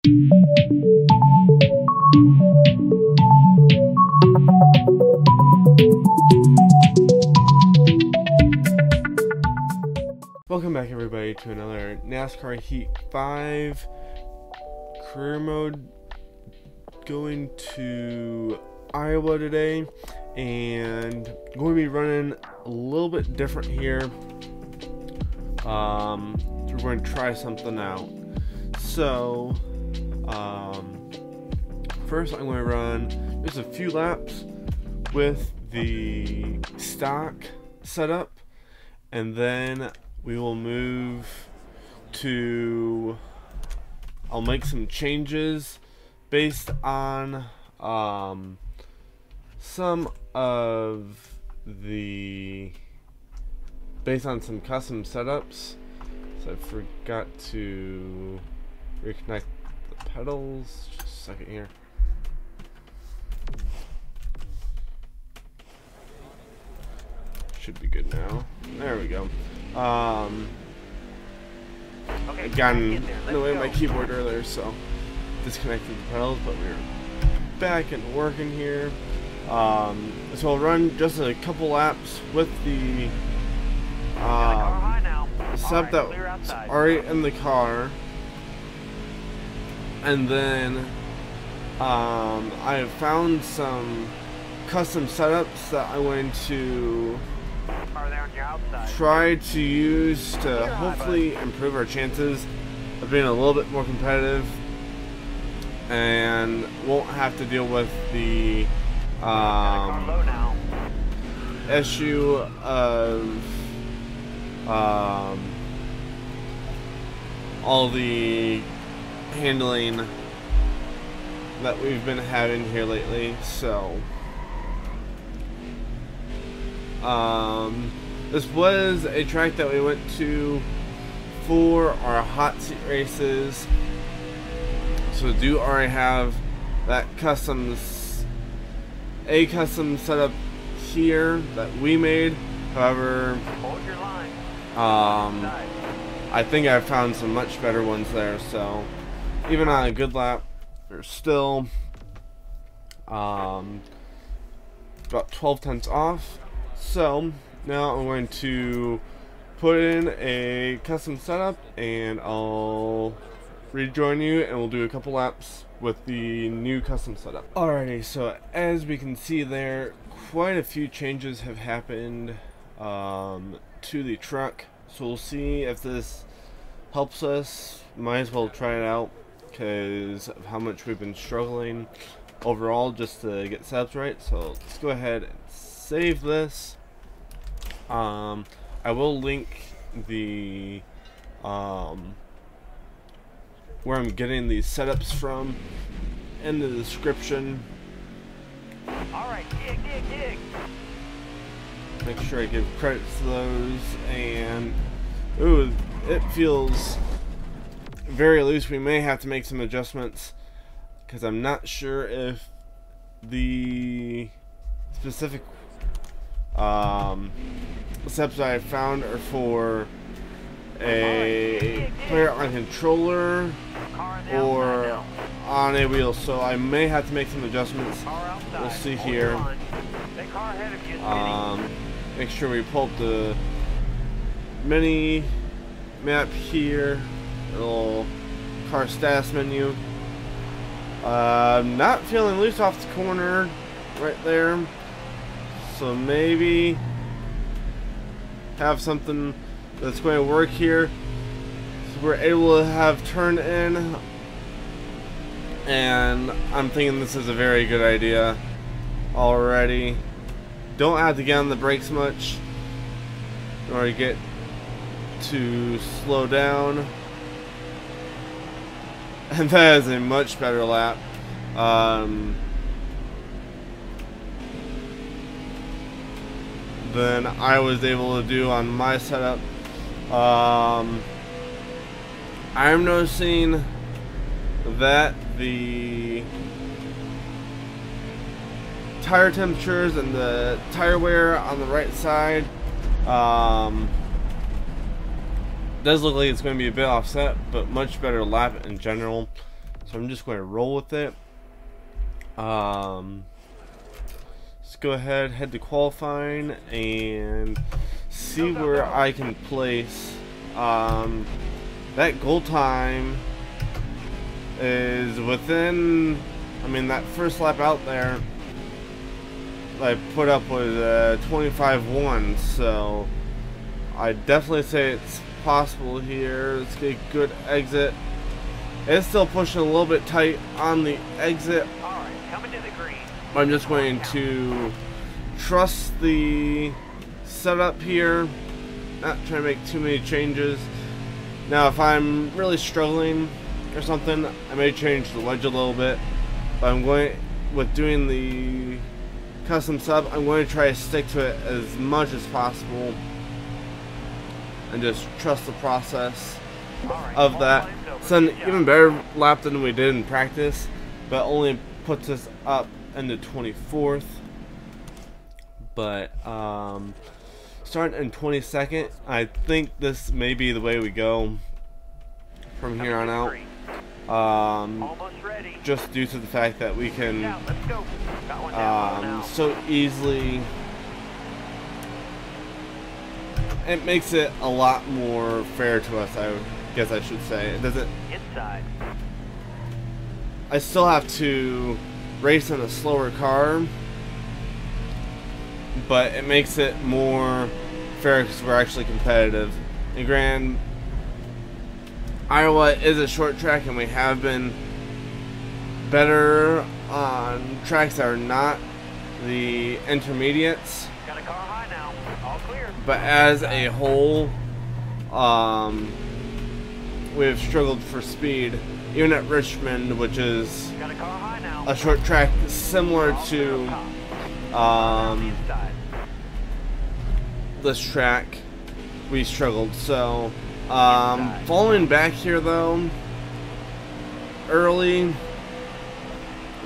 Welcome back everybody to another NASCAR Heat 5 career mode. Going to Iowa today and going to be running a little bit different here. So we're going to try something out. So first I'm going to run just a few laps with the stock setup, and then we will move to, I'll make some changes based on some custom setups. So I forgot to reconnect the pedals. Just a second here. Should be good now. There we go. I got in the way of my keyboard earlier, so disconnected the pedals, but we're back and working here. So I'll run just a couple laps with the setup that's already in the car, and then I have found some custom setups that I'm going to try to use to hopefully improve our chances of being a little bit more competitive, and won't have to deal with the issue of all the handling that we've been having here lately. So this was a track that we went to for our hot seat races, so do already have that custom setup here that we made. However, I think I've found some much better ones there, so even on a good lap, there's still about 12 tenths off. So now I'm going to put in a custom setup and I'll rejoin you and we'll do a couple laps with the new custom setup. Alrighty, so as we can see there, quite a few changes have happened to the truck. So we'll see if this helps us. Might as well try it out because of how much we've been struggling overall just to get setups right. So let's go ahead and save this. I will link the where I'm getting these setups from in the description. Alright, dig. Make sure I give credit to those. And ooh, it feels very loose. We may have to make some adjustments because I'm not sure if the specific steps that I found are for a player on controller or on a wheel, so I may have to make some adjustments. We'll see here. Make sure we pull up the mini map here, a little car status menu. Not feeling loose off the corner right there, so maybe have something that's going to work here. So we're able to have turn in, and I'm thinking this is a very good idea already. Don't have to get on the brakes much in order to get to slow down, and that is a much better lap. Than I was able to do on my setup. I'm noticing that the tire temperatures and the tire wear on the right side does look like it's going to be a bit offset, but much better lap in general. So I'm just going to roll with it. Let's go ahead, head to qualifying, and see where I can place. That goal time is within, I mean, that first lap out there I put up with 25-1, so I definitely say it's possible here. Let's get a good exit. It's still pushing a little bit tight on the exit. Alright, coming to the green. I'm just going to trust the setup here, not trying to make too many changes. Now if I'm really struggling or something, I may change the wedge a little bit, but I'm going, with doing the custom sub, I'm going to try to stick to it as much as possible and just trust the process of that. It's an even better lap than we did in practice, but only puts us up into 24th. But starting in 22nd, I think this may be the way we go from here on out. Just due to the fact that we can so easily, it makes it a lot more fair to us, I guess I should say. It doesn't, I still have to race in a slower car, but it makes it more fair because we're actually competitive. And granted, Iowa is a short track, and we have been better on tracks that are not the intermediates. Got a car high now. All clear. But as a whole, we've struggled for speed, even at Richmond, which is Got a car high now. a short track similar to this track. We struggled. So falling back here though early,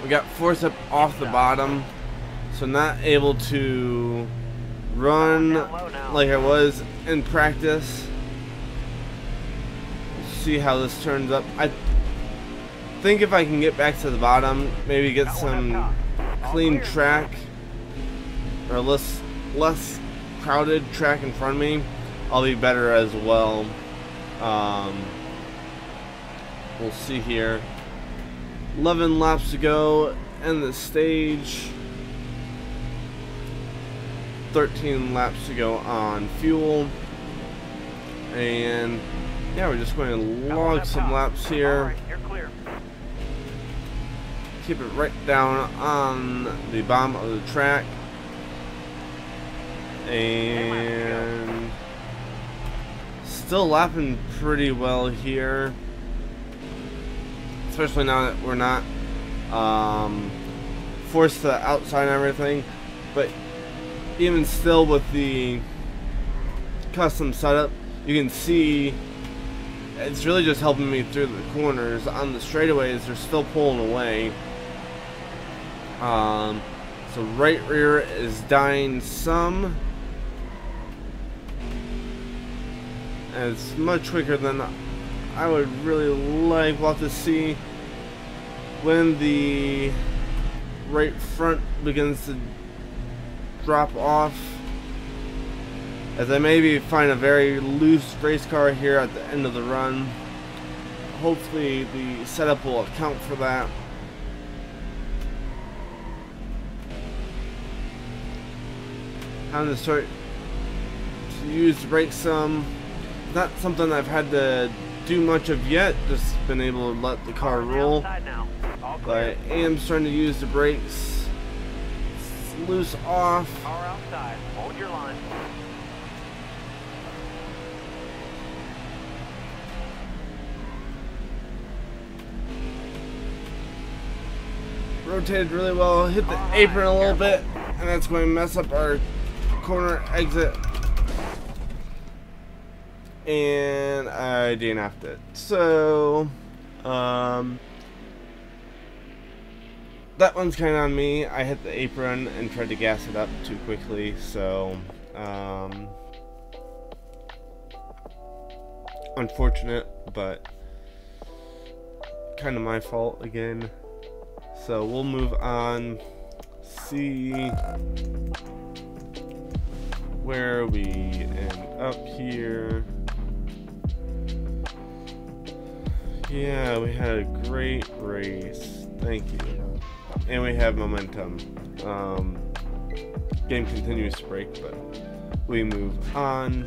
we got forced up off the bottom, so not able to run like I was in practice. See how this turns up. I think if I can get back to the bottom, maybe get some clean track or less crowded track in front of me, I'll be better as well. We'll see here. 11 laps to go in the stage. 13 laps to go on fuel. And yeah, we're just going to log some laps here. Alright, you're clear. Keep it right down on the bottom of the track. And still lapping pretty well here, especially now that we're not forced to the outside and everything. But even still, with the custom setup, you can see it's really just helping me through the corners. On the straightaways, they're still pulling away. So right rear is dying some. And it's much quicker than I would really like. We'll have to see when the right front begins to drop off, as I maybe find a very loose race car here at the end of the run. Hopefully the setup will account for that. Having to start to use the brakes some. Not something I've had to do much of yet, just been able to let the car roll. But I am starting to use the brakes. It's loose off. Car outside. Hold your line. Rotated really well, hit the apron a little bit, and that's going to mess up our corner exit. And I DNF'd it. So that one's kind of on me. I hit the apron and tried to gas it up too quickly, so unfortunate, but kind of my fault again. So we'll move on. See where we end up here. Yeah, we had a great race. Thank you. And we have momentum. Game continues to break, but we move on.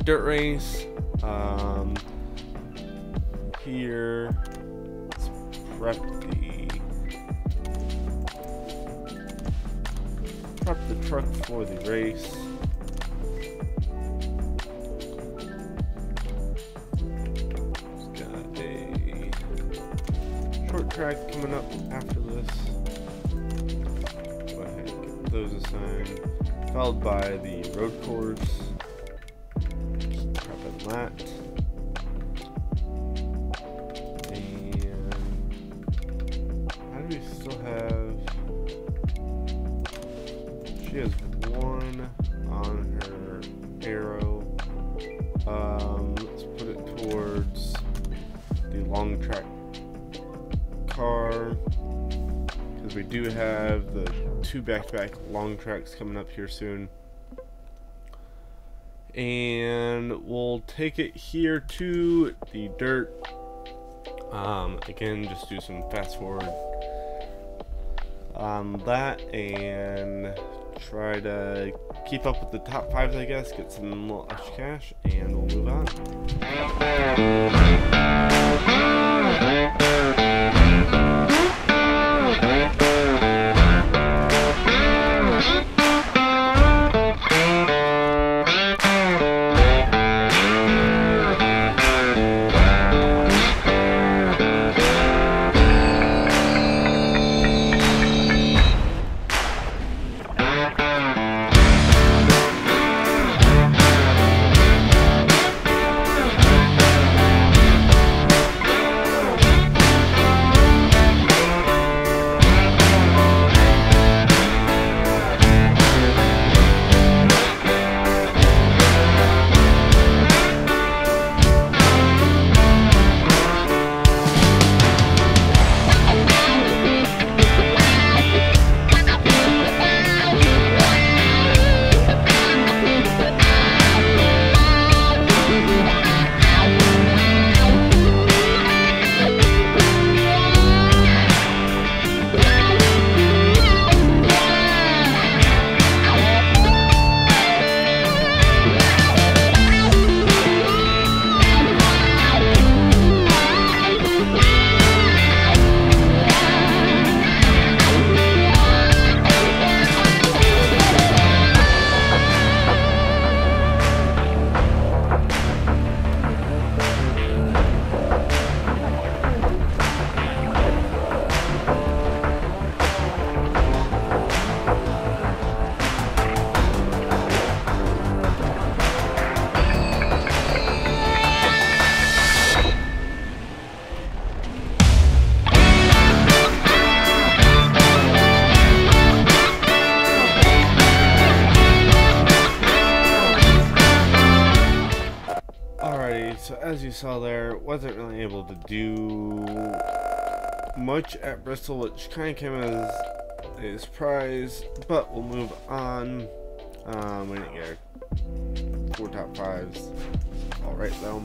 Dirt race. Here. Let's prep the truck for the race. Got a short track coming up after this. Go ahead and get those assigned. Followed by the road course. Prepping that. And how do we still have? She has one on her arrow. Let's put it towards the long track car, because we do have the 2 back-to-back long tracks coming up here soon. And we'll take it here to the dirt. Again, just do some fast forward on that and try to keep up with the top 5s, I guess, get some little extra cash, and we'll move on. So as you saw there, wasn't really able to do much at Bristol, which kind of came as a surprise, but we'll move on. We didn't get 4 top 5s. Alright though.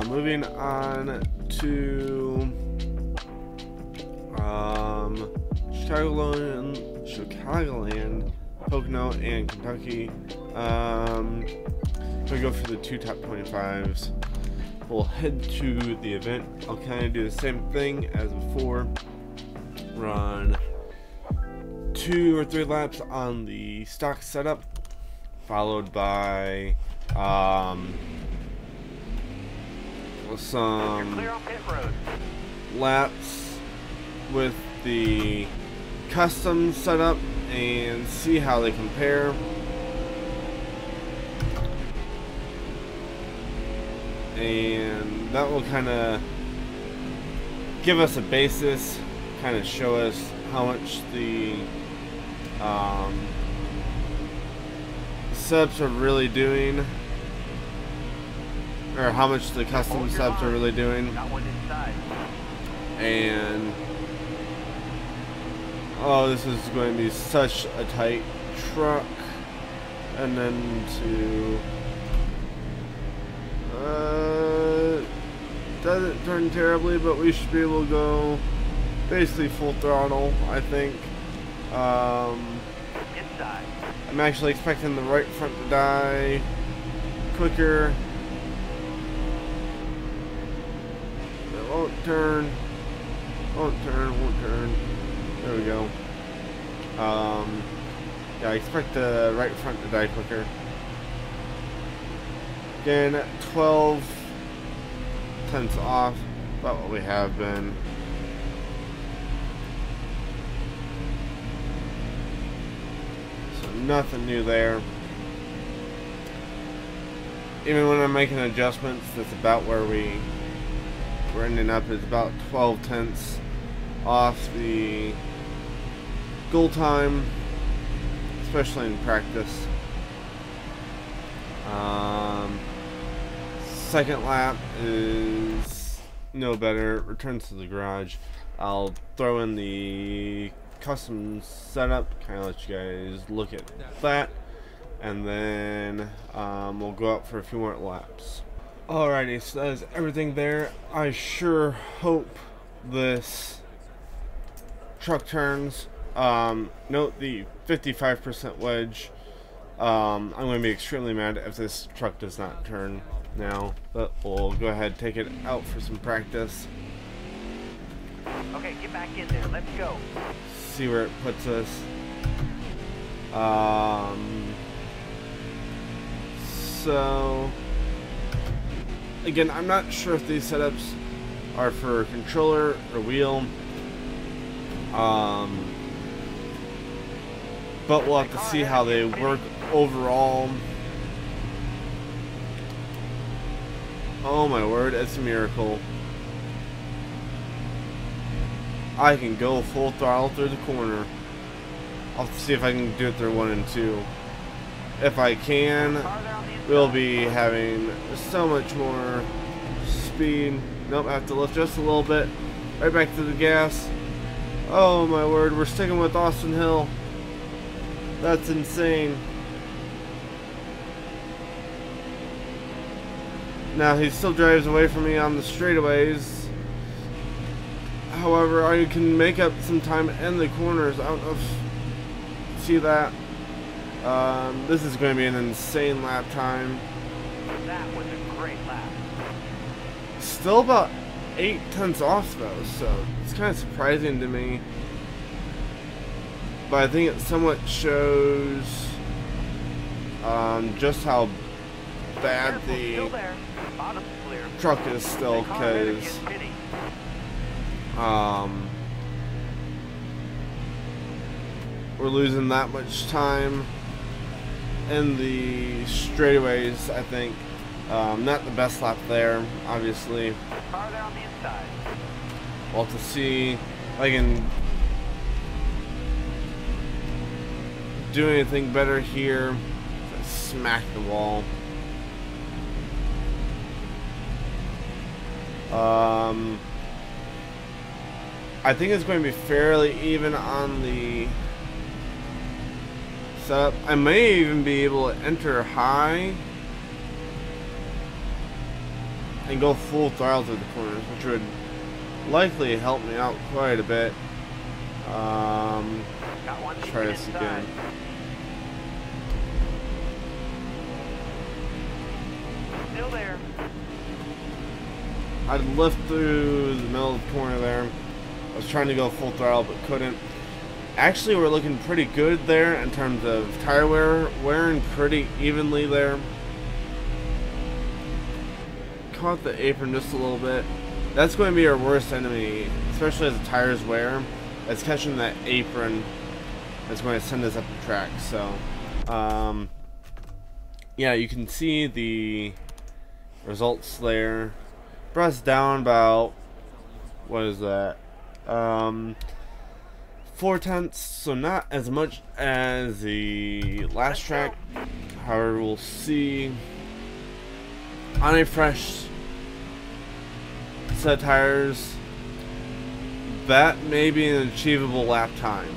Moving on to Chicagoland, Pocono, and Kentucky. We go for the 2 top 25s. We'll head to the event. I'll kind of do the same thing as before. Run 2 or 3 laps on the stock setup, followed by some laps with the custom setup and see how they compare. And that will kind of give us a basis, kind of show us how much the subs are really doing. or how much the custom Hold your subs are line. really doing. Got one inside. And oh, this is going to be such a tight truck. And then doesn't turn terribly, but we should be able to go basically full throttle, I think. Inside. I'm actually expecting the right front to die quicker. It won't turn. Won't turn. There we go. Yeah, I expect the right front to die quicker. Again, 12 tenths off, about what we have been. So nothing new there. Even when I'm making adjustments, that's about where we're ending up. Is about 12 tenths off the goal time, especially in practice. Second lap is no better. Returns to the garage. I'll throw in the custom setup, kind of let you guys look at that, and then we'll go out for a few more laps. Alrighty, so that is everything there. I sure hope this truck turns. Note the 55% wedge. I'm going to be extremely mad if this truck does not turn now, but we'll go ahead and take it out for some practice. Okay, get back in there. Let's go. See where it puts us. So again, I'm not sure if these setups are for controller or wheel. But we'll have to see how they work overall. Oh my word, it's a miracle. I can go full throttle through the corner. I'll have to see if I can do it through 1 and 2. If I can, we'll be having so much more speed. Nope, I have to lift just a little bit. Right back to the gas. Oh my word, we're sticking with Austin Hill. That's insane. Now he still drives away from me on the straightaways. However, I can make up some time in the corners. I don't know if you see that. This is going to be an insane lap time. That was a great lap. Still about 8 tenths off though, so it's kind of surprising to me. But I think it somewhat shows just how bad the truck is still, because we're losing that much time in the straightaways, I think. Not the best lap there, obviously. Farther on the inside. Well, to see if I can do anything better here. I smack the wall. I think it's going to be fairly even on the setup. I may even be able to enter high and go full throttle through the corners, which would likely help me out quite a bit. Let's try this again. Still there. I'd lift through the middle of the corner there. I was trying to go full throttle but couldn't. Actually, we're looking pretty good there in terms of tire wearing pretty evenly there. Caught the apron just a little bit. That's going to be our worst enemy, especially as the tires wear. It's catching that apron that's going to send us up the track. So, yeah, you can see the results there. Brought us down about, what is that? 4 tenths, so not as much as the last track. However, we'll see on a fresh set of tires, that may be an achievable lap time.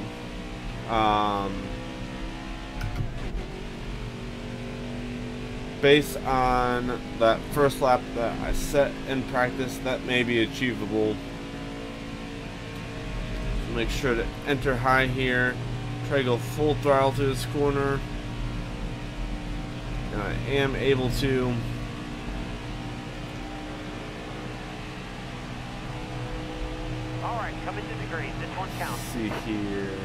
Based on that first lap that I set in practice, that may be achievable. So make sure to enter high here. Try to go full throttle through this corner. And I am able to. Alright, come into the green. This one counts. Let's see here.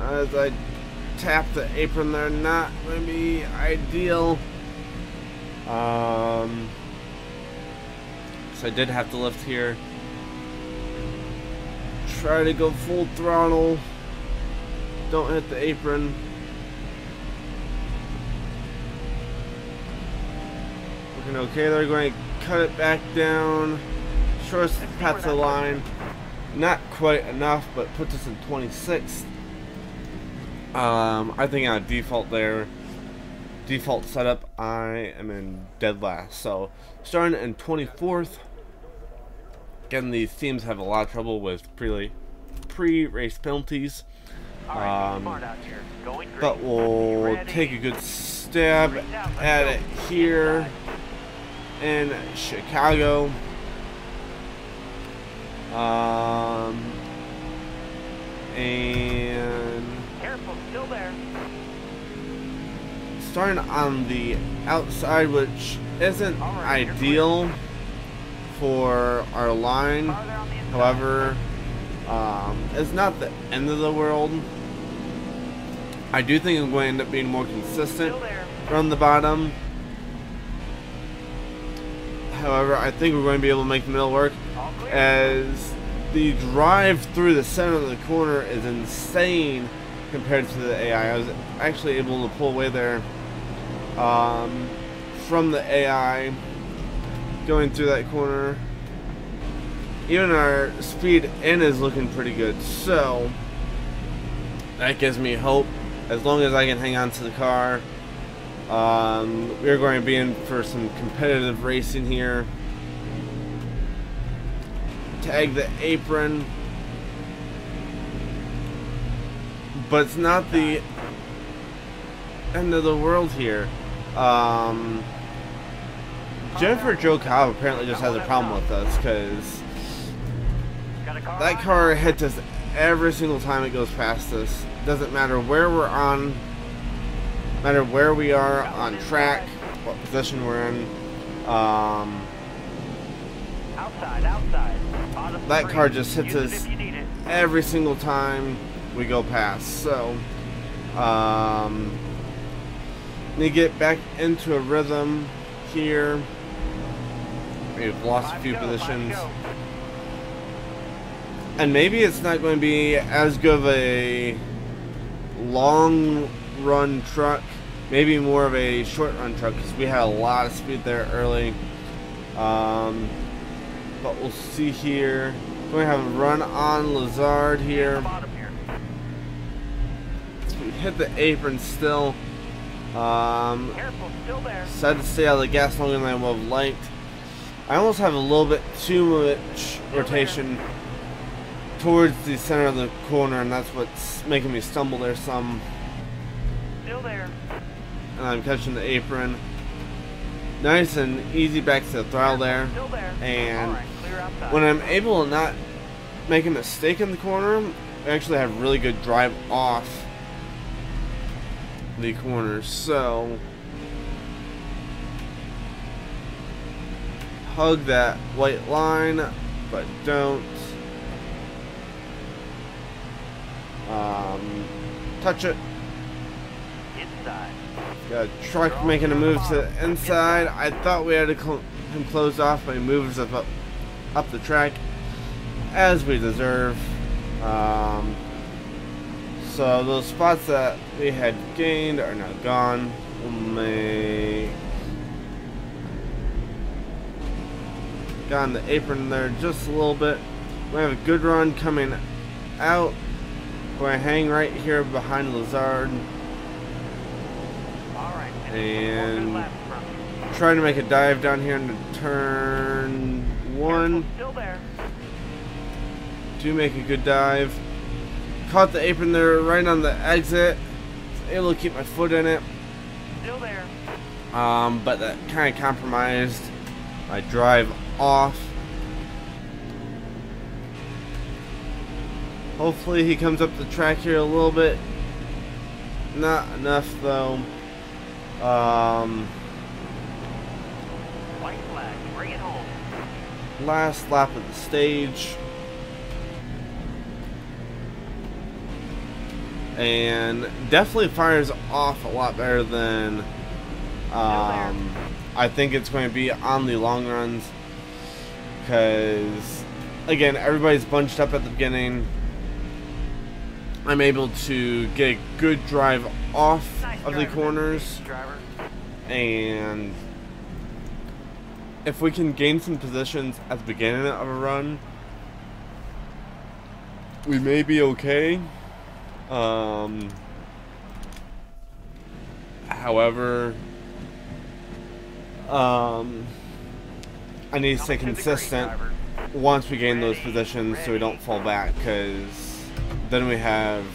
As I tap the apron there, not going to be ideal. So I did have to lift here. Try to go full throttle. Don't hit the apron. Looking okay. They're going to cut it back down. Shortest path to the line. Not quite enough, but puts us in 26th. I think on default there, default setup, I am in dead last. So starting in 24th. Again, these teams have a lot of trouble with pre-race penalties. But we'll take a good stab at it here in Chicago. And Still there. starting on the outside, which isn't ideal for our line. However, it's not the end of the world. I do think I'm going to end up being more consistent from the bottom. However, I think we're going to be able to make the middle work, as the drive through the center of the corner is insane compared to the AI. I was actually able to pull away there from the AI going through that corner. Even our speed in is looking pretty good, so that gives me hope. As long as I can hang on to the car, we're going to be in for some competitive racing here. Tag the apron, but it's not the end of the world here. Jennifer Jo Cobb apparently just has a problem with us, because that car hits us every single time it goes past us. Doesn't matter where we're on, matter where we are on track, what position we're in. That car just hits us every single time we go past. So need to get back into a rhythm here. We've lost a few positions, and maybe it's not going to be as good of a long run truck, maybe more of a short run truck, because we had a lot of speed there early. But we'll see here. We're going to have a run on Lazard here. So we hit the apron still. Decided to stay out of the gas longer than I would have liked. I almost have a little bit too much rotation towards the center of the corner, and that's what's making me stumble there some. Still there. And I'm catching the apron. Nice and easy back to the throttle there. And when I'm able to not make a mistake in the corner, I actually have really good drive off the corner. So hug that white line, but don't touch it. Inside. Got a truck making a move to the inside. I thought we had him closed off, but he moves up the track as we deserve. So those spots that we had gained are now gone. We'll make got on the apron there just a little bit. We have a good run coming out. We're going to hang right here behind Lazard. And trying to make a dive down here into turn 1. Still there. Do make a good dive. Caught the apron there right on the exit. Was able to keep my foot in it. Still there. But that kind of compromised my drive off. Hopefully he comes up the track here a little bit. Not enough though. White flag. Bring it home. Last lap of the stage. And definitely fires off a lot better than I think it's going to be on the long runs, because again, everybody's bunched up at the beginning. I'm able to get a good drive off of the corners, and if we can gain some positions at the beginning of a run, we may be okay. However, I need to stay consistent once we gain those positions so we don't fall back, because then we have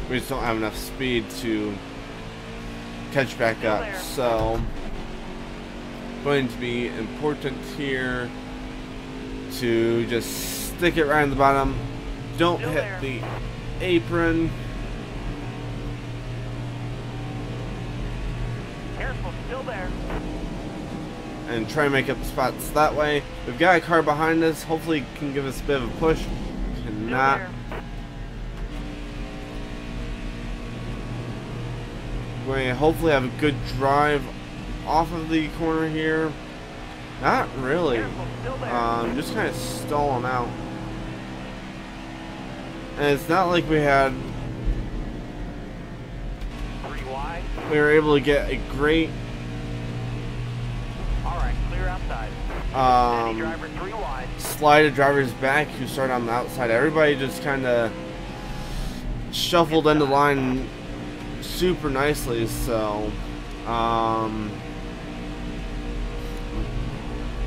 we just don't have enough speed to catch back up. So going to be important here to just stick it right on the bottom. Don't hit the apron. Careful, still there. And try and make up spots that way. We've got a car behind us. Hopefully it can give us a bit of a push. Cannot. We're going to hopefully have a good drive off of the corner here. Not really. Just kind of stalling out. And it's not like we had... We were able to get a great... Alright, clear outside. Driver 3 wide. Slide of drivers back who started on the outside. Everybody just kind of shuffled into line super nicely. So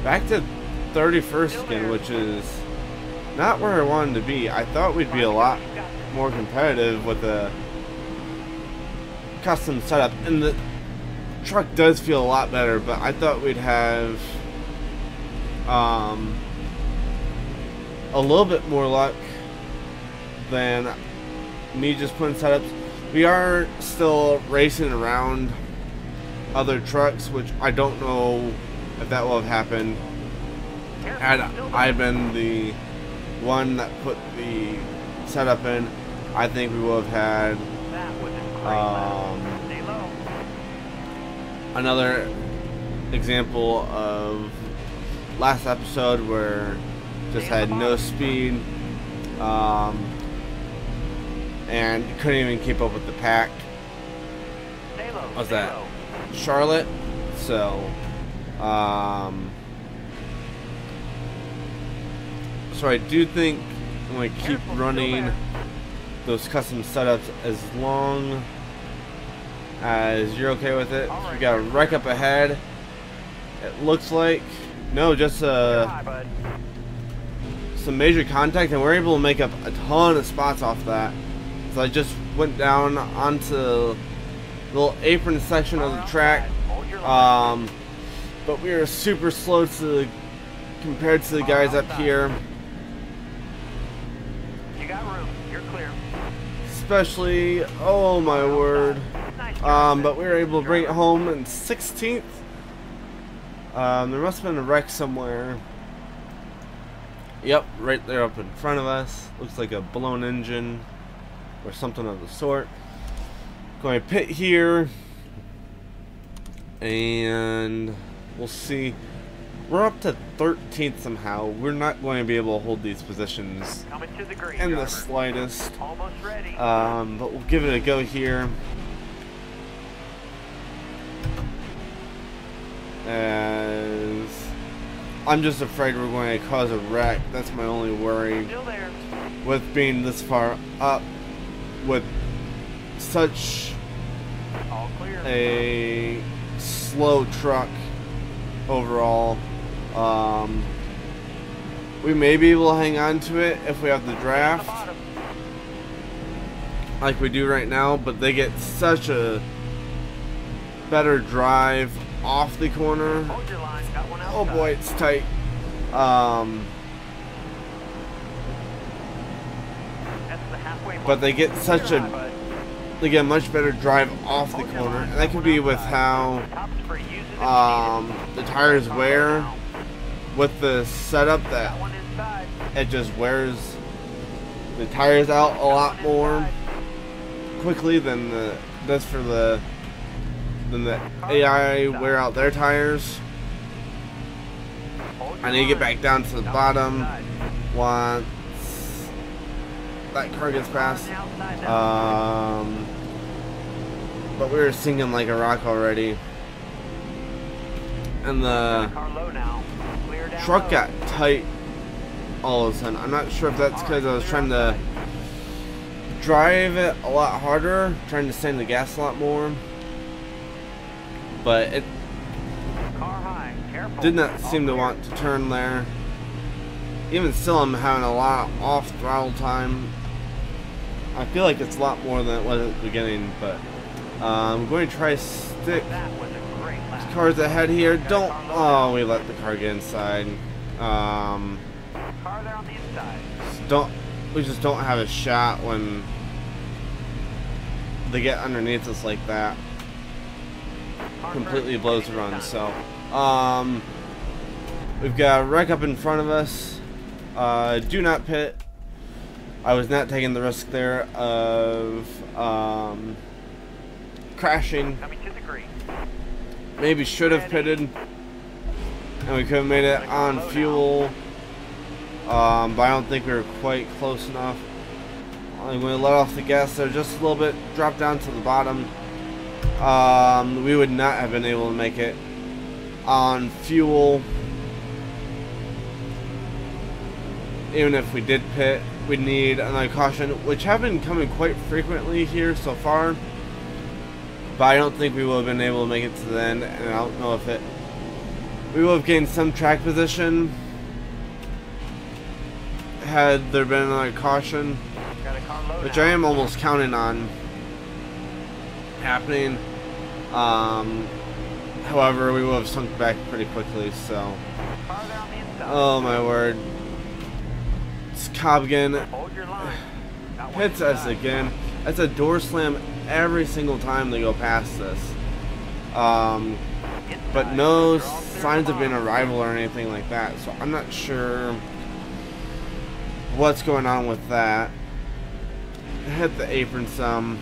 back to 31st again, which is not where I wanted to be. I thought we'd be a lot more competitive with the custom setup, and the truck does feel a lot better, but I thought we'd have a little bit more luck than me just putting setups. We are still racing around other trucks, which I don't know if that will have happened had I been the one that put the setup in. I think we will have had another example of last episode where just had no speed and couldn't even keep up with the pack. What's that? Charlotte. So so I do think I'm going to keep running those custom setups as long as you're okay with it. We got a wreck up ahead. It looks like just some major contact, and we're able to make up a ton of spots off that. So I just went down onto the little apron section of the track, but we are super slow compared to the guys up here. You got room. You're clear. Especially, oh my word. But we were able to bring it home in 16th. There must have been a wreck somewhere. Yep, right there up in front of us. Looks like a blown engine or something of the sort. Going to pit here, and we'll see. We're up to 13th somehow. We're not going to be able to hold these positions in the slightest. Almost ready. But we'll give it a go here. As I'm just afraid we're going to cause a wreck. That's my only worry. Still there. With being this far up, with such a slow truck overall. We may be able to hang on to it if we have the draft, like we do right now, but they get such a better drive off the corner. Oh boy, it's tight. But they get they get a much better drive off the corner, and that could be with how the tires wear with the setup, that it just wears the tires out a lot more quickly than does for the AI wear out their tires. I need to get back down to the bottom once that car gets past. But we were sinking like a rock already, and the truck got tight all of a sudden. I'm not sure if that's because I was trying to drive it a lot harder, trying to stay in the gas a lot more, but it did not seem to want to turn there. Even still, I'm having a lot of off throttle time. I feel like it's a lot more than it was at the beginning, but I'm going to try to stick cars ahead here. Don't. Oh, we let the car get inside. We just don't have a shot when they get underneath us like that. Completely blows the run. So we've got a wreck up in front of us. Do not pit. I was not taking the risk there of crashing. Maybe should have pitted, and we could have made it on fuel, but I don't think we were quite close enough. I'm going to let off the gas there just a little bit, drop down to the bottom. We would not have been able to make it on fuel. Even if we did pit, we'd need another caution, which have been coming quite frequently here so far. But I don't think we will have been able to make it to the end, and I don't know if we will have gained some track position had there been another caution, which I am almost counting on happening. However, we will have sunk back pretty quickly, so. Oh my word. Cobgan hits us again. That's a door slam every single time they go past this. But no signs of being a rival or anything like that, so I'm not sure what's going on with that. Hit the apron some.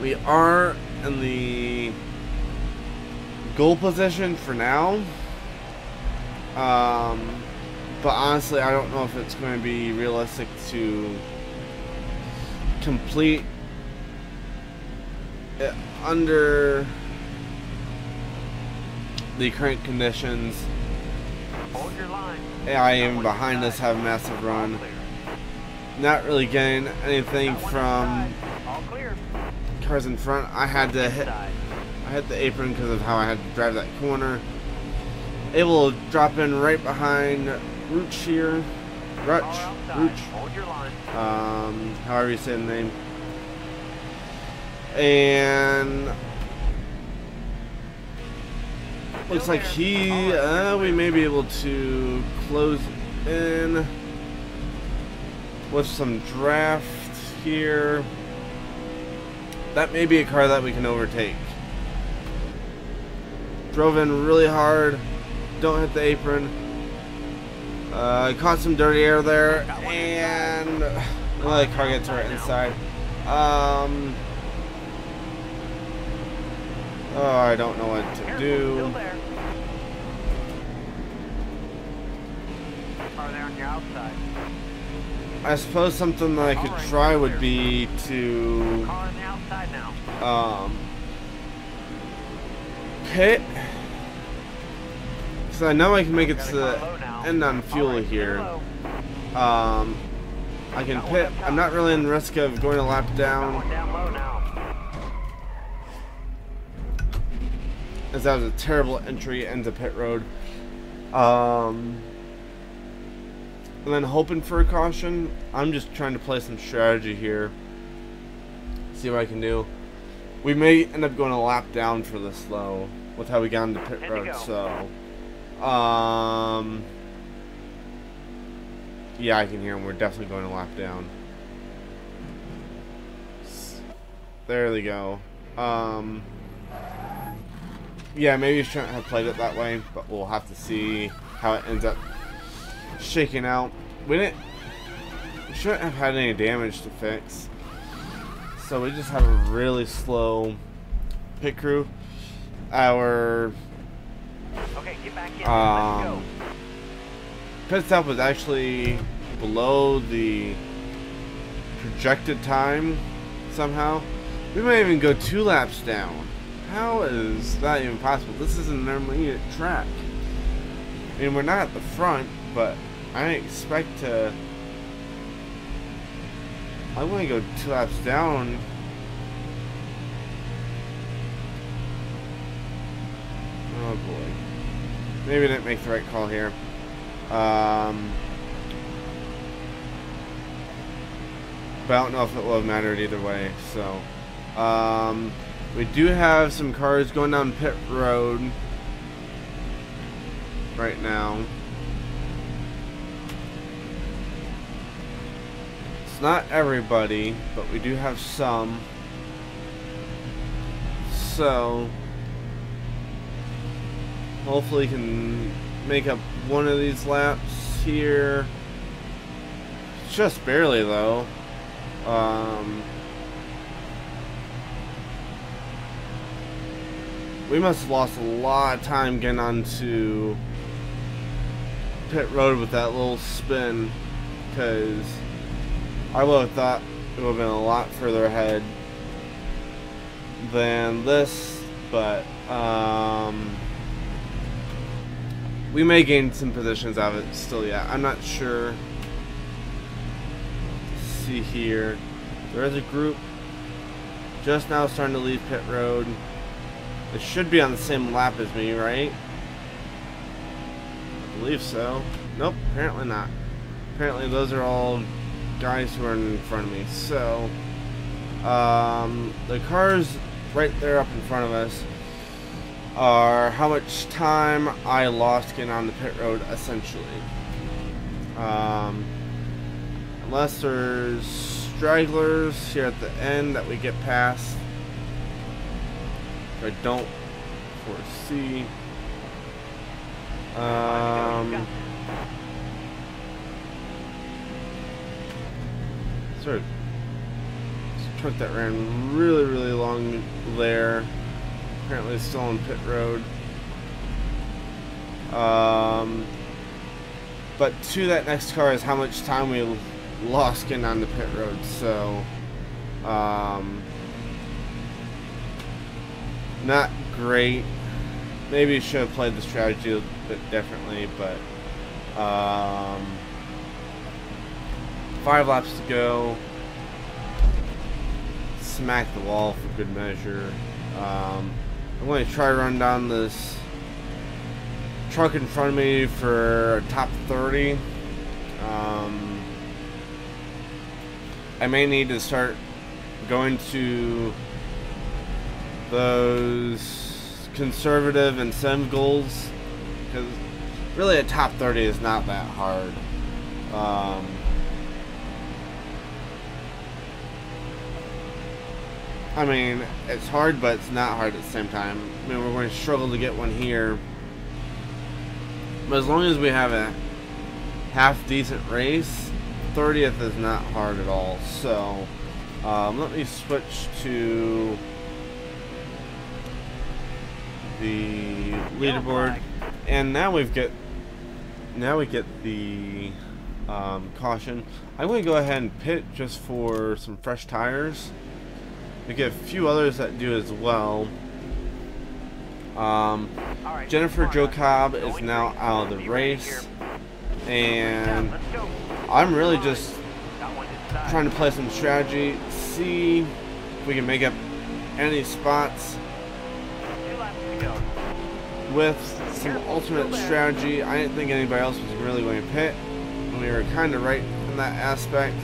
We are in the goal position for now. But honestly, I don't know if it's going to be realistic to complete it under the current conditions. AI even behind us have a massive run. Not really getting anything from cars in front. I had to hit the apron because of how I had to drive that corner. Able to drop in right behind Rooch here. Rooch. However you say the name. And looks like we may be able to close in with some draft here. That may be a car that we can overtake. Drove in really hard. Don't hit the apron. Caught some dirty air there, and the car gets right inside. Oh, I don't know what to do. I suppose something that I could try would be to pit. So I know I can make it to the end on fuel here. I can pit. I'm not really in risk of going a lap down. as that was a terrible entry into pit road. And then hoping for a caution. I'm just trying to play some strategy here. See what I can do. We may end up going a lap down for this though, with how we got into pit road. So, yeah, I can hear him. We're definitely going a lap down. There they go. Yeah, maybe you shouldn't have played it that way, but we'll have to see how it ends up shaking out. We shouldn't have had any damage to fix, so we just have a really slow pit crew. Our okay, get back in. Let's go. pit stop was actually below the projected time somehow. We might even go 2 laps down. How is that even possible? This isn't an intermediate track. I mean, we're not at the front, but I expect to... I want to go 2 laps down. Oh boy. Maybe I didn't make the right call here. But I don't know if it will have mattered either way, so... we do have some cars going down pit road right now. It's not everybody, but we do have some. So hopefully we can make up one of these laps here. Just barely though. We must have lost a lot of time getting onto pit road with that little spin, because I would have thought it would have been a lot further ahead than this, but we may gain some positions out of it still yet. I'm not sure. Let's see here. There is a group just now starting to leave pit road. It should be on the same lap as me, right? I believe so. Nope, apparently not. Apparently those are all guys who are in front of me. So, the cars right there up in front of us are how much time I lost getting on the pit road, essentially. Unless there's stragglers here at the end that we get past. I don't foresee. Sort of truck that ran really long there. Apparently it's still on pit road. But to that next car is how much time we lost getting on the pit road. So not great. Maybe should have played the strategy a bit differently, but 5 laps to go. Smack the wall for good measure. I'm going to try to run down this truck in front of me for a top 30. I may need to start going to those conservative incentive goals, because really a top 30 is not that hard. I mean, it's hard, but it's not hard at the same time. I mean, we're going to struggle to get one here, but as long as we have a half decent race, 30th is not hard at all. So let me switch to the leaderboard, and now we get the caution. I'm going to go ahead and pit just for some fresh tires. We get a few others that do as well. Jennifer Jo Cobb is now out of the race, and I'm really just trying to play some strategy, see if we can make up any spots. with some alternate strategy. I didn't think anybody else was really going to pit. And we were kind of right in that aspect.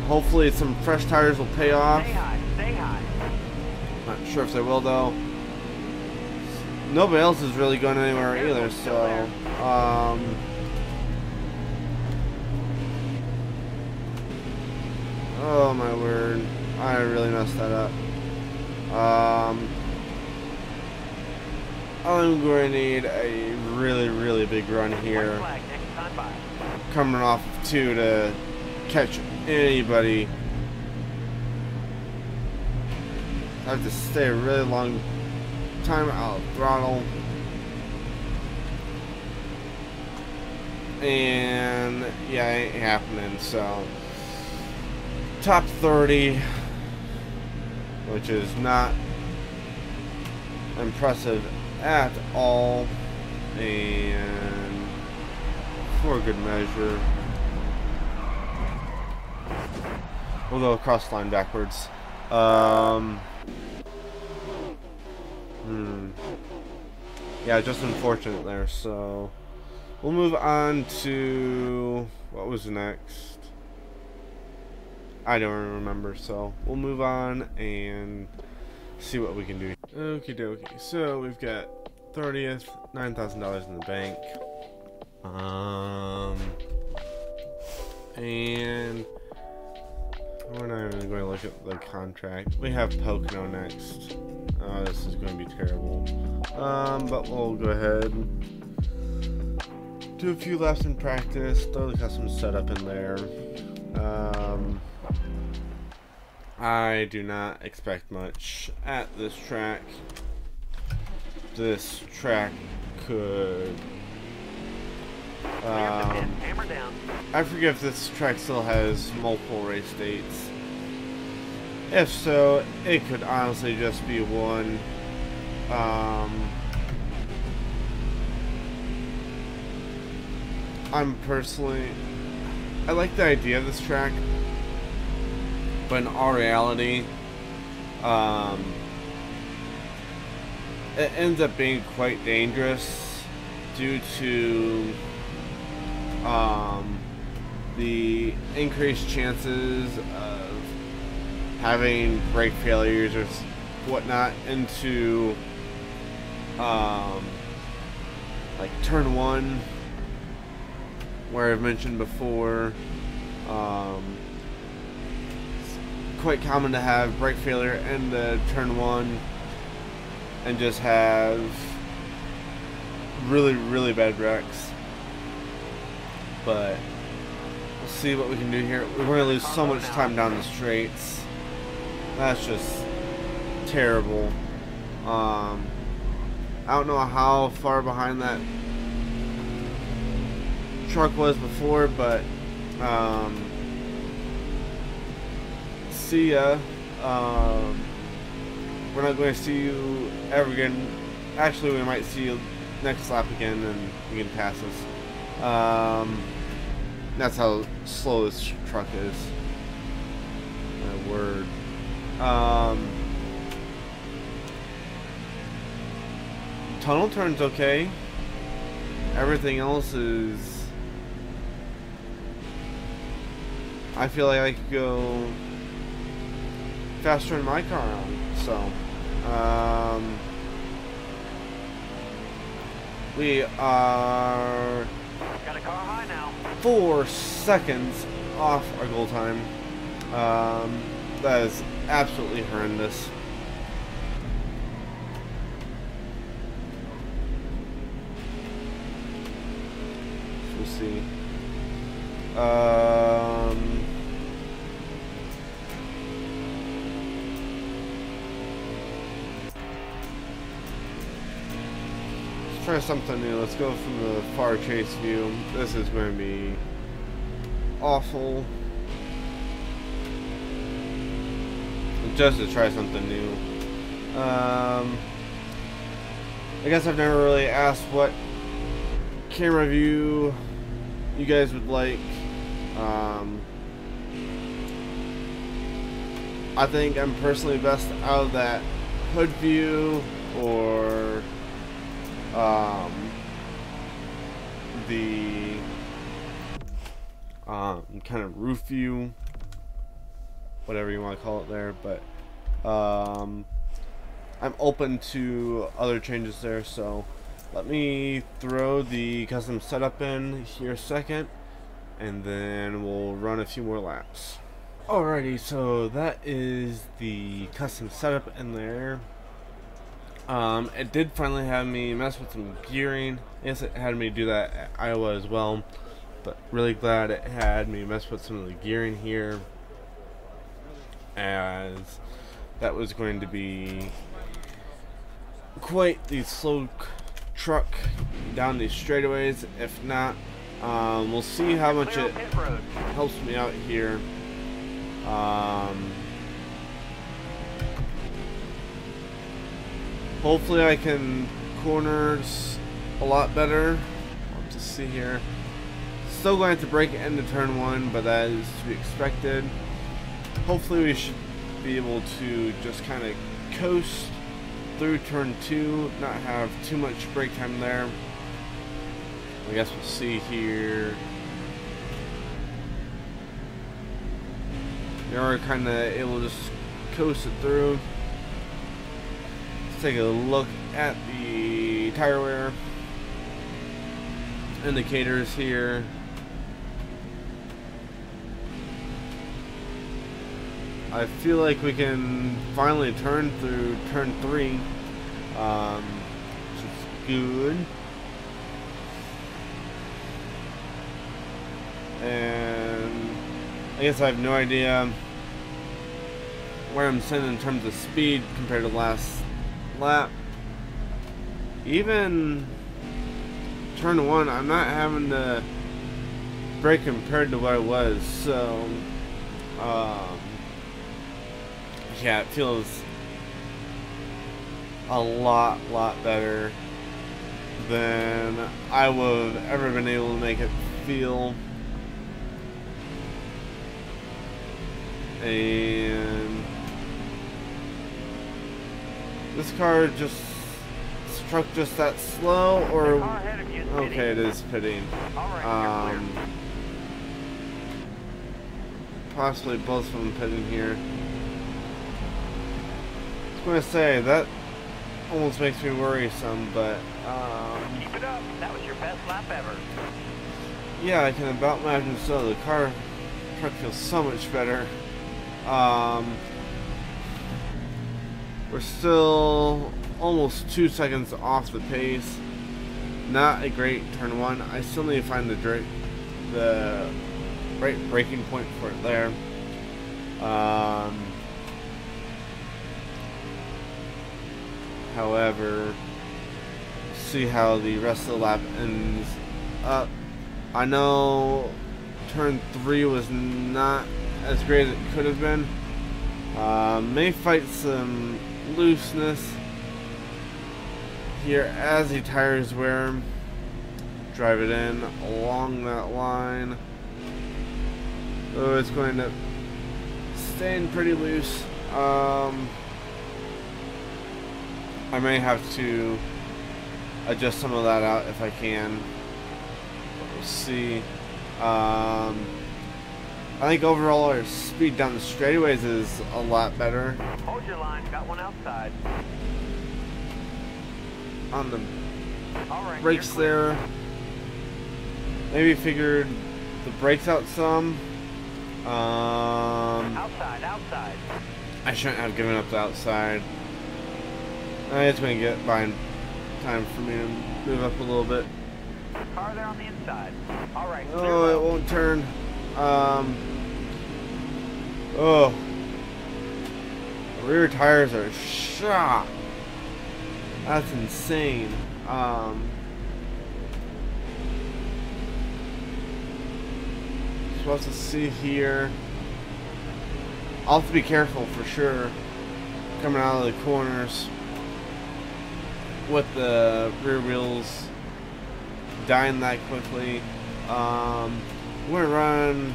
Hopefully some fresh tires will pay off. Stay high, stay high. Not sure if they will though. Nobody else is really going anywhere either, so oh my word, I really messed that up. I'm going to need a really big run here, coming off of 2 to catch anybody. I have to stay a really long time out of throttle, and yeah, it ain't happening. So top 30, which is not impressive at all, and for good measure we'll go across the line backwards. Yeah, just unfortunate there. So we'll move on to what was next. I don't remember, so we'll move on and see what we can do. Okie dokie. So we've got 30th, $9,000 in the bank. And we're not even going to look at the contract. We have Pocono next. This is going to be terrible. But we'll go ahead and do a few laps in practice, throw the custom setup in there. I do not expect much at this track. This track could hammer down. I forget if this track still has multiple race dates. If so, it could honestly just be one. I like the idea of this track, but in all reality, it ends up being quite dangerous due to the increased chances of having brake failures or whatnot into like turn 1, where I've mentioned before, it's quite common to have brake failure in the turn 1 and just have really bad wrecks. But we'll see what we can do here. We're going to lose so much time down the straights. That's just terrible. I don't know how far behind that truck was before, but see ya. We're not going to see you ever again. Actually, we might see you next lap again, and you can pass us. That's how slow this truck is. My word. Tunnel turn's okay. Everything else is... I feel like I could go faster in my car on. So, we are Got a car high now. 4 seconds off our goal time. That is absolutely horrendous. We'll see. Let's try something new. Let's go from the far chase view. This is going to be awful. Just to try something new. I guess I've never really asked what camera view you guys would like. I think I'm personally best out of that hood view or the kind of roof view, whatever you want to call it there, but I'm open to other changes there. So let me throw the custom setup in here a second, and then we'll run a few more laps. Alrighty, so that is the custom setup in there. It did finally have me mess with some gearing. Yes, it had me do that at Iowa as well, but really glad it had me mess with some of the gearing here, as that was going to be quite the slow truck down these straightaways. If not, we'll see how much it helps me out here. Hopefully I can corners a lot better. We'll just see here. Still going to brake into turn 1, but that is to be expected. Hopefully we should be able to just kind of coast through turn 2, not have too much brake time there. I guess we'll see here. We are kind of able to just coast it through. Let's take a look at the tire wear indicators here. I feel like we can finally turn through turn 3, which is good. And I guess I have no idea where I'm sitting in terms of speed compared to last lap. Even turn 1, I'm not having to brake compared to what I was, so yeah, it feels a lot better than I would have ever been able to make it feel. And this car just, this truck just that slow, or okay, it is pitting. Possibly both of them pitting here. I was going to say that almost makes me worrisome, but keep it up. That was your best lap ever. Yeah, I can about imagine so. The truck feels so much better. We're still almost 2 seconds off the pace. Not a great turn 1. I still need to find the right braking point for it there. However, see how the rest of the lap ends up. I know turn 3 was not as great as it could have been. May fight some looseness here as the tires wear. Drive it in along that line. Oh, it's going to stay in pretty loose. I may have to adjust some of that out if I can. We'll see. I think overall our speed down the straightaways is a lot better. Hold your line, got one outside. On the Alright, brakes there, maybe figured the brakes out some. Outside. I shouldn't have given up the outside. It's going to get by time for me to move up a little bit. Car there on the inside. Alright. Oh, it won't turn. Oh. The rear tires are shot. That's insane. So we'll have to see here. I'll have to be careful for sure coming out of the corners with the rear wheels dying that quickly. I'm gonna run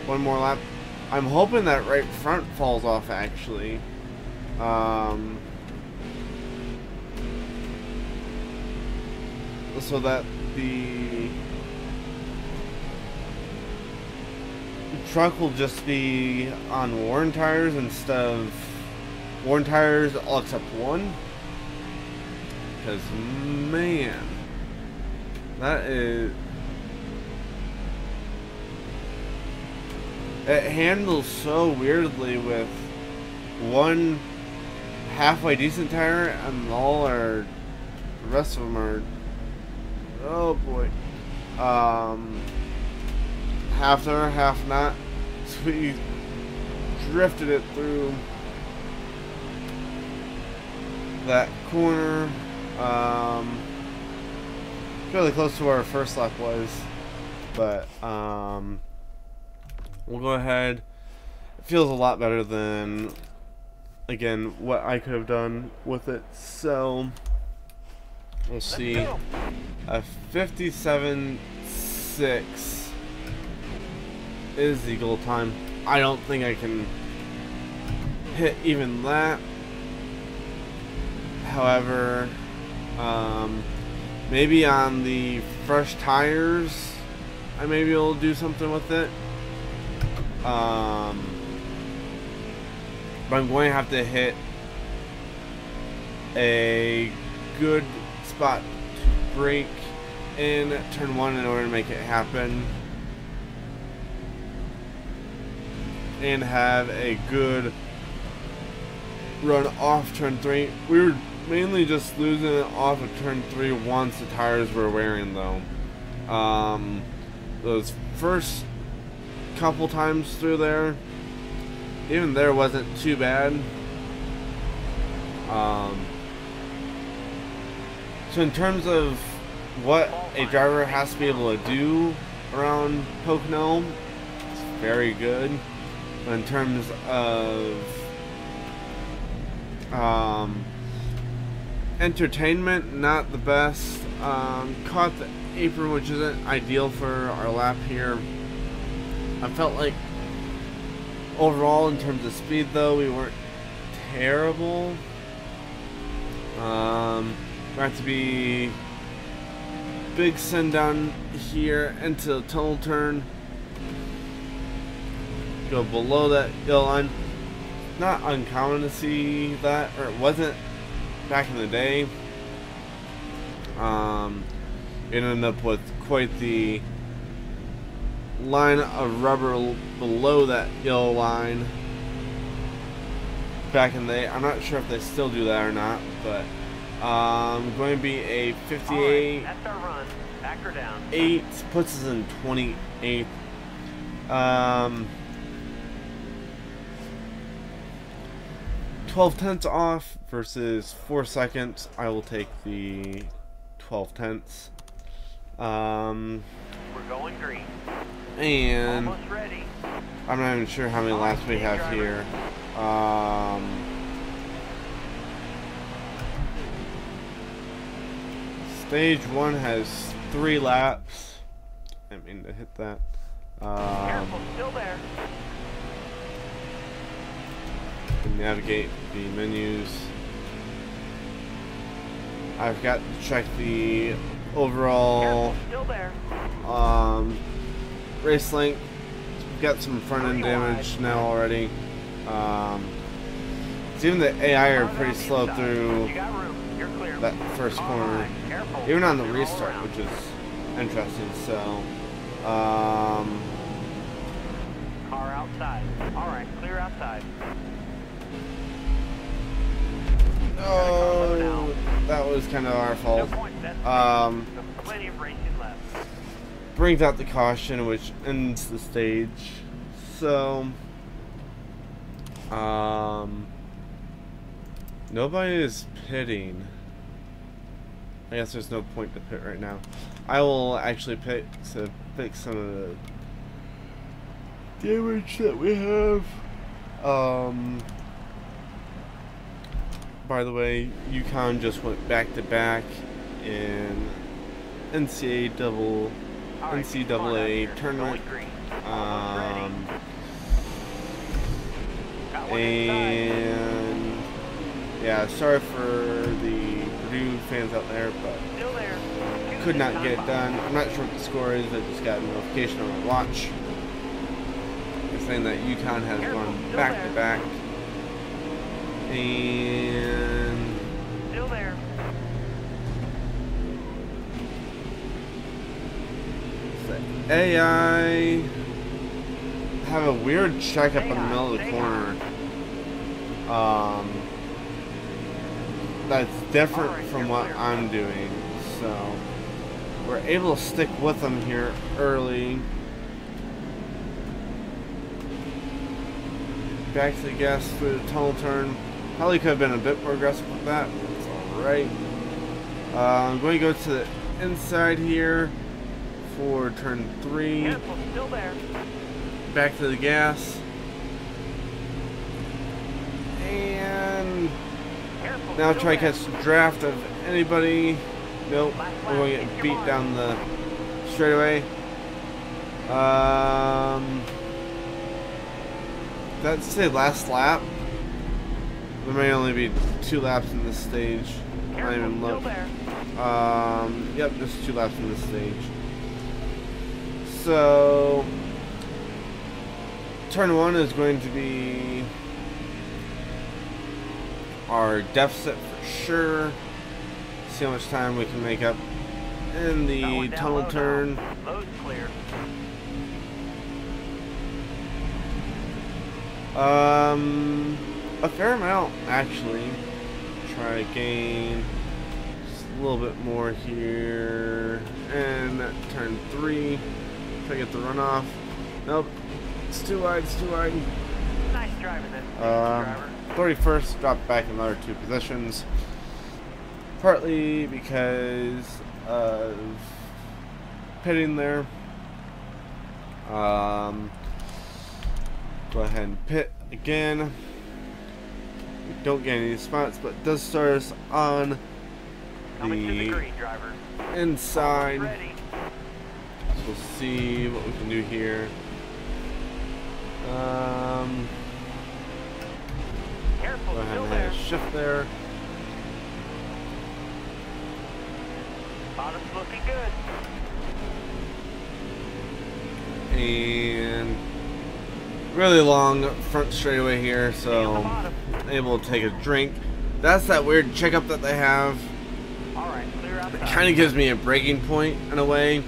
one more lap. I'm hoping that right front falls off actually. so that the truck will just be on worn tires instead of worn tires all except one. Because, man, that is... It handles so weirdly with one halfway decent tire and all our... The rest of them are... Oh boy. Half there, half not. So we drifted it through that corner. Fairly close to where our first lap was, but we'll go ahead. It feels a lot better than, again, what I could have done with it. So we'll see. A 57.6 is the goal time. I don't think I can hit even that. However, maybe on the fresh tires, I may be able to do something with it. But I'm going to have to hit a good spot to brake in turn 1 in order to make it happen. And have a good run off turn 3. We were mainly just losing it off of turn 3 once the tires were wearing, though. Those first couple times through there, even there wasn't too bad. So in terms of what a driver has to be able to do around Pocono, it's very good. But in terms of entertainment, not the best. Caught the apron, which isn't ideal for our lap here. I felt like overall, in terms of speed, though, we weren't terrible. Got to be big send down here into the tunnel turn. Go below that yellow line. Not uncommon to see that, or it wasn't back in the day. It ended up with quite the line of rubber below that yellow line back in the day. I'm not sure if they still do that or not, but going to be a 58. Right, that's our run. Back her down. 8 puts us in 28th. 12 tenths off versus 4 seconds. I will take the 12 tenths. We're going green. And almost ready. I'm not even sure how many laps we have here. Stage 1 has 3 laps. I didn't mean to hit that. Careful, still there. Can navigate the menus. I've got to check the overall Careful, still there. race length. We've got some front end damage now already. It's even the AI are pretty slow through You got room. You're clear. that first corner, Careful. even on the You're all restart, around. which is interesting. So, Car outside. All right, clear outside. oh, that was kind of our No fault. point. That's plenty of racing left. Brings out the caution, which ends the stage. So, nobody is pitting. I guess there's no point to pit right now. I will actually pit to fix some of the damage that we have. By the way, UConn just went back to back in NCAA tournament. And yeah, sorry for the Purdue fans out there, but Still there. 2 could not get it done. I'm not sure what the score is. I just got a notification on my watch saying that Yukon has gone back to back. And Still there. the AI have a weird check up in the middle of the corner. That's different from what I'm doing. So we're able to stick with them here early. Back to the gas through the tunnel turn. Probably could have been a bit more aggressive with that. It's alright. I'm going to go to the inside here for turn 3. Careful, still there. Back to the gas. And Careful, now still try to there. catch the draft of anybody. Nope. We're going to get beat down the straightaway. That's say last lap. There may only be 2 laps in this stage. I don't even look. Yep, just 2 laps in this stage. So turn 1 is going to be our deficit for sure. See how much time we can make up in the tunnel turn. Load's clear. A fair amount actually. Try to gain just a little bit more here. And turn 3. Try to get the runoff. Nope. It's too wide, it's too wide. Nice driving then, driver. 31st, dropped back another 2 positions. Partly because of pitting there. Go ahead and pit again. We don't get any spots, but it does start us on Coming to the the green, driver. inside. Ready. So we'll see what we can do here. Careful, Go ahead still and there. hit a shift there. Bottom's looking good. And really long front straightaway here, Stay on the so bottom. able to take a drink. That's that weird checkup that they have. All right, clear It outside. kind of gives me a breaking point in a way.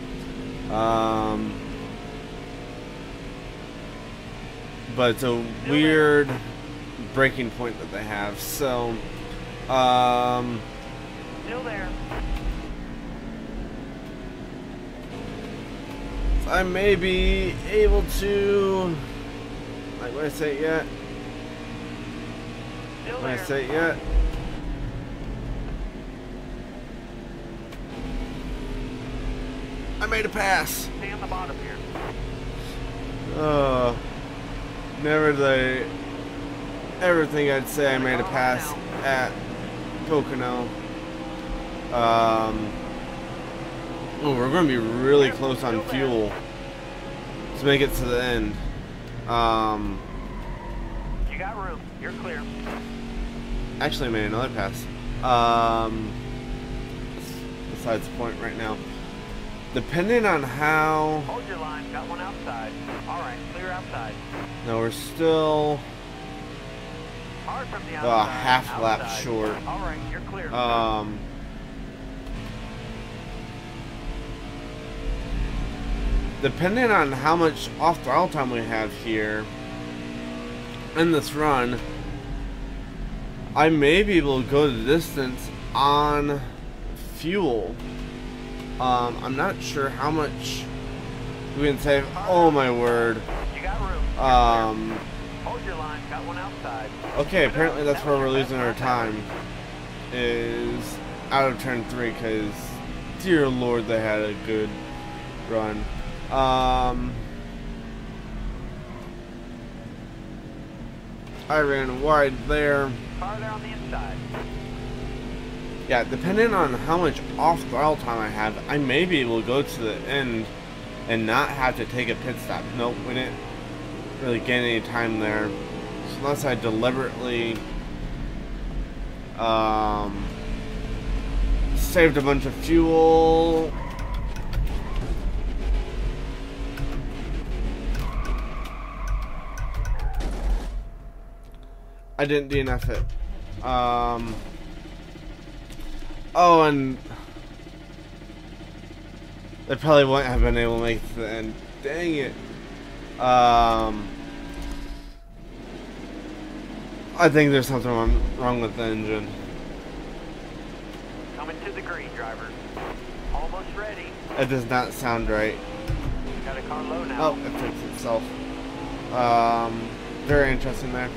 But it's a weird breaking point that they have. So, Still there. I may be able to. Like, what I say it yet? Still What I there. say it yet? I made a pass. Stay on the bottom here. Never did I ever think I'd say I made a pass at Pocono. Oh, we're going to be really close on fuel to make it to the end. You got room. You're clear. Actually, I made another pass. Besides the point right now. Depending on how... Hold your line. Got one outside. All right, clear outside. No, we're still Hard from the a outside. half lap Outside. short. All right, you're clear. Depending on how much off throttle time we have here in this run, I may be able to go the distance on fuel. I'm not sure how much we can save. Oh my word. You got room. Hold your line. Got one outside. Okay, apparently that's where we're losing our time, is out of turn 3, because dear lord, they had a good run. I ran wide there. Farther on the inside. Yeah, depending on how much off throttle time I have, I may be able to go to the end and not have to take a pit stop. Nope, we didn't really gain any time there. So unless I saved a bunch of fuel. I didn't DNF it. Oh, and they probably wouldn't have been able to make it to the end. Dang it. I think there's something wrong with the engine. Coming to the green, driver. Almost ready. It does not sound right. Got a car low now. Oh, it fixed itself. Very interesting there.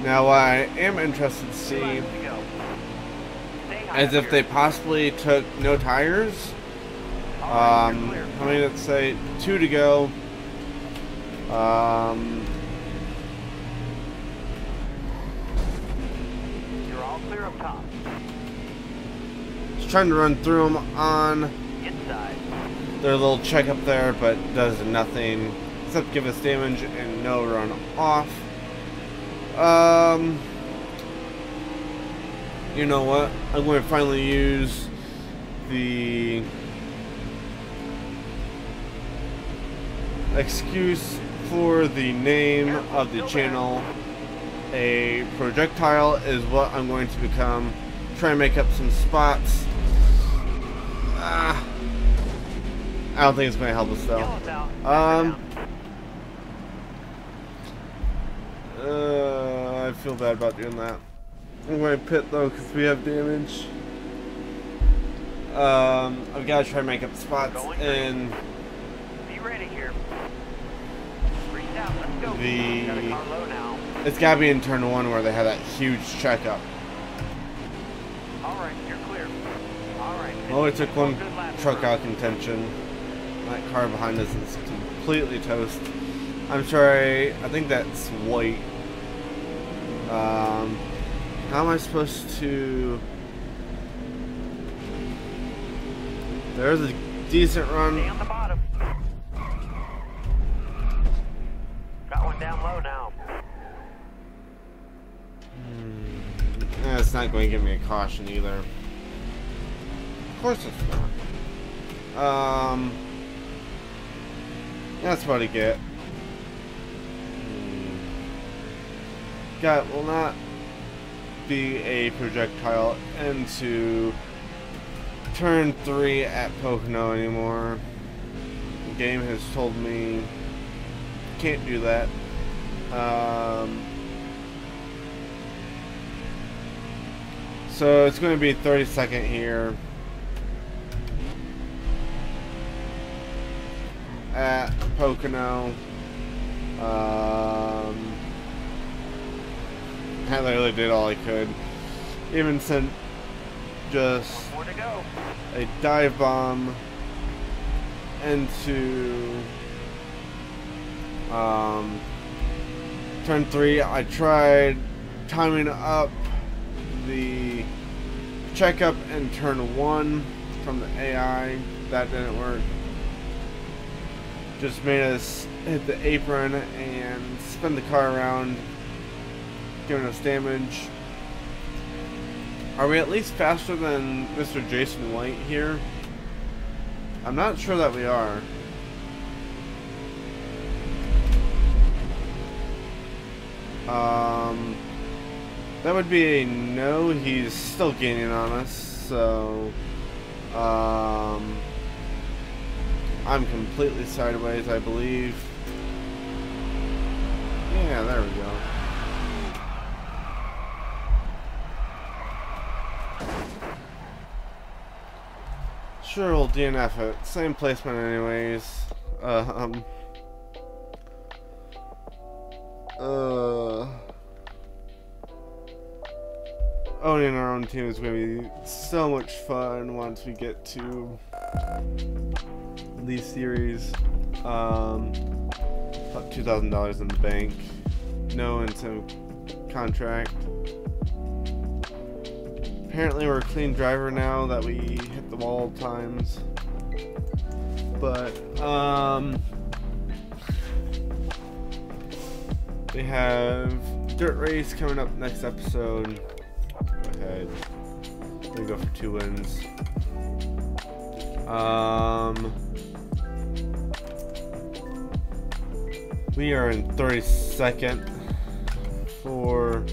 Now, what I am interested to see is if they possibly took no tires. How many? Let's say 2 to go. You're all clear up top. Just trying to run through them on Inside. their little checkup there, but does nothing except give us damage and no run off. You know what? I'm going to finally use the excuse for the name of the channel. A projectile is what I'm going to become. Try and make up some spots. I don't think it's going to help us though. I feel bad about doing that. I'm going to pit though because we have damage. I've got to try and make up spots in Be ready here. Reach out, let's go. the. Got a car low now. It's got to be in turn 1 where they have that huge checkup. Alright, you're clear. Alright. Well, it took one Good lap truck time. out contention. That car behind us is completely toast. I'm sorry, I think that's white. How am I supposed to... There's a decent Stay run. on the bottom. Got one down low now. It's not going to give me a caution either. Of course it's not. That's what I get. Got will not be a projectile into turn 3 at Pocono anymore. The game has told me can't do that. So it's going to be 30-second here at Pocono. I literally did all I could. Even sent just More to go. a dive bomb into turn 3. I tried timing up the checkup in turn 1 from the AI. That didn't work. Just made us hit the apron and spin the car around, giving us damage. Are we at least faster than Mr. Jason White here? I'm not sure that we are. That would be a no. He's still gaining on us, so I'm completely sideways, I believe. Yeah, there we go. Sure, we'll DNF it. Same placement anyways. Owning our own team is going to be so much fun once we get to these series. About $2,000 in the bank. No incentive contract. Apparently we're a clean driver now that we hit the wall times. But, we have Dirt Race coming up next episode. Go ahead. We go for 2 wins. We are in 32nd for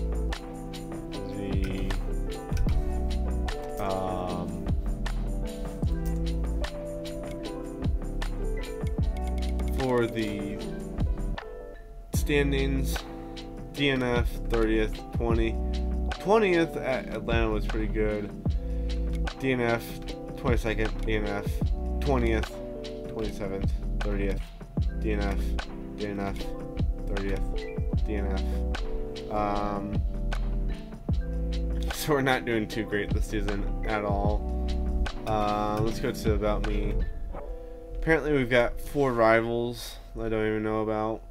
the standings. DNF 30th, 20th at Atlanta was pretty good. DNF 22nd, DNF 20th, 27th, 30th, DNF 30th, DNF. So we're not doing too great this season at all. Let's go to About Me. Apparently we've got 4 rivals I don't even know about.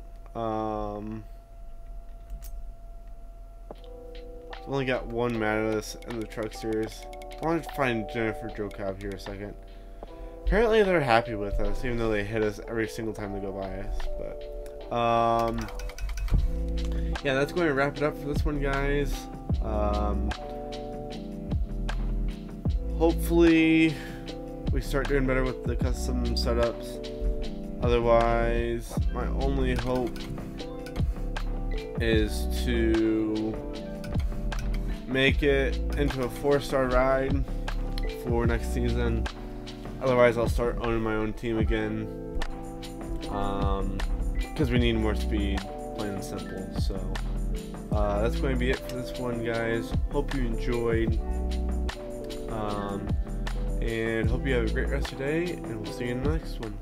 Only got 1 Mattis in the truck series. I want to find Jennifer Joe Cobb here a second. Apparently they're happy with us, even though they hit us every single time they go by us. But yeah, that's going to wrap it up for this one, guys. Hopefully we start doing better with the custom setups. Otherwise, my only hope is to make it into a 4-star ride for next season. Otherwise, I'll start owning my own team again, because we need more speed, plain and simple. So that's going to be it for this one, guys. Hope you enjoyed, and hope you have a great rest of your day, and we'll see you in the next one.